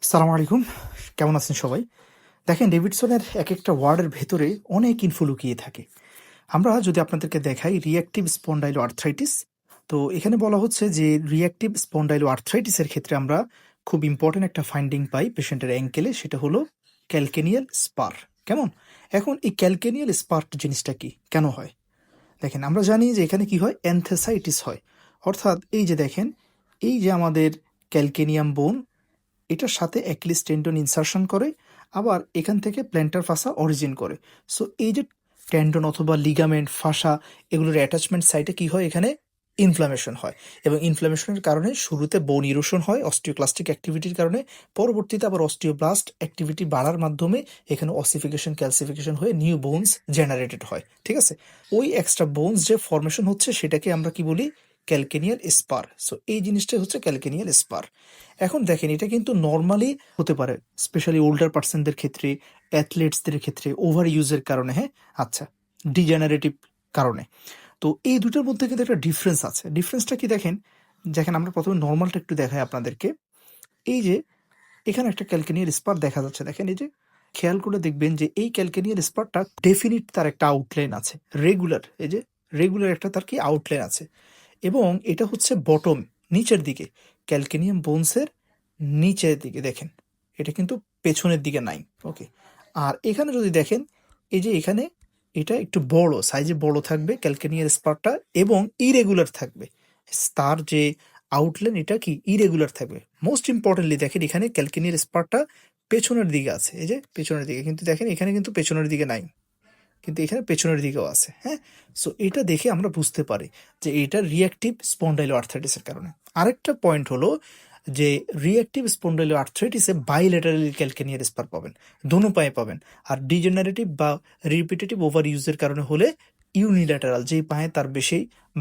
সালাম আলাইকুম, কেমন আছেন সবাই? দেখেন, ডেভিডসনের এক একটা ওয়ার্ডের ভেতরে অনেক ইনফো লুকিয়ে থাকে। আমরা যদি আপনাদেরকে দেখাই রিঅ্যাক্টিভ স্পন্ডাইলো আর্থ্রাইটিস, তো এখানে বলা হচ্ছে যে রিঅ্যাক্টিভ স্পন্ডাইলো আর্থ্রাইটিসের ক্ষেত্রে আমরা খুব ইম্পর্টেন্ট একটা ফাইন্ডিং পাই পেশেন্টের অ্যাঙ্কেলে, সেটা হলো ক্যালকেনিয়াল স্পার। কেমন? এখন এই ক্যালকেনিয়াল স্পার জিনিসটা কি, কেন হয়? দেখেন, আমরা জানি যে এখানে কি হয়, অ্যানথেসাইটিস হয়। অর্থাৎ এই যে দেখেন, এই যে আমাদের ক্যালকেনিয়াম বোন, এটার সাথে অ্যাকিলিস টেন্ডন ইনসারশন করে, আবার এখান থেকে প্ল্যান্টার ফাসা অরিজিন করে। সো এই যে টেন্ডন অথবা লিগামেন্ট, ফাসা, এগুলোর অ্যাটাচমেন্ট সাইটে কি হয়, এখানে ইনফ্লামেশন হয়, এবং ইনফ্লামেশনের কারণে শুরুতে বোন ইরোশন হয় অস্টিওক্লাস্টিক অ্যাক্টিভিটির কারণে, পরবর্তীতে আবার অস্টিওব্লাস্ট অ্যাক্টিভিটি বাড়ার মাধ্যমে এখানে অসিফিকেশন, ক্যালসিফিকেশন হয়ে নিউ বোনস জেনারেটেড হয়। ঠিক আছে? ওই এক্সট্রা বোনস যে ফর্মেশন হচ্ছে সেটাকে আমরা কি বলি, ক্যালকেনিয়াল স্পার। সো এই জিনিসটাই হচ্ছে ক্যালকেনিয়াল স্পার। এখন দেখেন, এটা কিন্তু নর্মালি হতে পারে, স্পেশালি ওল্ডার পার্সনদের ক্ষেত্রে, অ্যাথলেটসদের ক্ষেত্রে ওভার ইউজের কারণে। হ্যাঁ, আচ্ছা, ডিজেনারেটিভ কারণে। তো এই দুটোর মধ্যে কিন্তু একটা ডিফারেন্স আছে। ডিফারেন্সটা কি দেখেন, দেখেন আমরা প্রথমে নর্মালটা একটু দেখাই আপনাদেরকে। এই যে এখানে একটা ক্যালকেনিয়াল স্পার দেখা যাচ্ছে, দেখেন এই যে, খেয়াল করে দেখবেন যে এই ক্যালকেনিয়াল স্পারটা ডেফিনিট তার একটা আউটলাইন আছে, রেগুলার, এই যে রেগুলার একটা তার কি আউটলাইন আছে, এবং এটা হচ্ছে বটম, নিচের দিকে, ক্যালকেনিয়াম বোনসের নিচের দিকে দেখেন, এটা কিন্তু পেছনের দিকে নাই। ওকে, আর এখানে যদি দেখেন, এই যে এখানে এটা একটু বড় সাইজে বড় থাকবে ক্যালকেনিয়ার স্পারটা, এবং ইরেগুলার থাকবে তার যে আউটলাইন, এটা কি ইরেগুলার থাকবে। মোস্ট ইম্পর্টেন্টলি দেখেন, এখানে ক্যালকেনিয়ার স্পারটা পেছনের দিকে আছে, এই যে পেছনের দিকে, কিন্তু দেখেন এখানে কিন্তু পেছনের দিকে নাই, কিন্তু এখানে পেছনের দিকেও আছে। হ্যাঁ, সো এটা দেখে আমরা বুঝতে পারি যে এটা রিঅ্যাক্টিভ স্পন্ডাইলো আর্থ্রাইটিসের কারণে। আরেকটা পয়েন্ট হলো যে রিঅ্যাক্টিভ স্পন্ডাইলো আর্থ্রাইটিসে বাইলেটারালি ক্যালকেনিয়ার স্পার পাবেন, দোনো পায়ে পাবেন। আর ডিজেনারেটিভ বা রিপিটেটিভ ওভার ইউজের কারণে হলে ইউনিল্যাটারাল, যেই পায়ে তার বেশি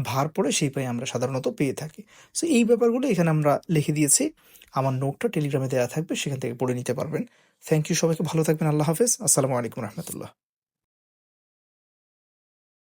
ভার পড়ে সেই পায়ে আমরা সাধারণত পেয়ে থাকি। সো এই ব্যাপারগুলো এখানে আমরা লিখে দিয়েছি, আমার নোটটা টেলিগ্রামে দেওয়া থাকবে, সেখান থেকে পড়ে নিতে পারবেন। থ্যাংক ইউ, সবাইকে ভালো থাকবেন, আল্লাহ হাফেজ, আসসালামু আলাইকুম রহমতুল্লাহ।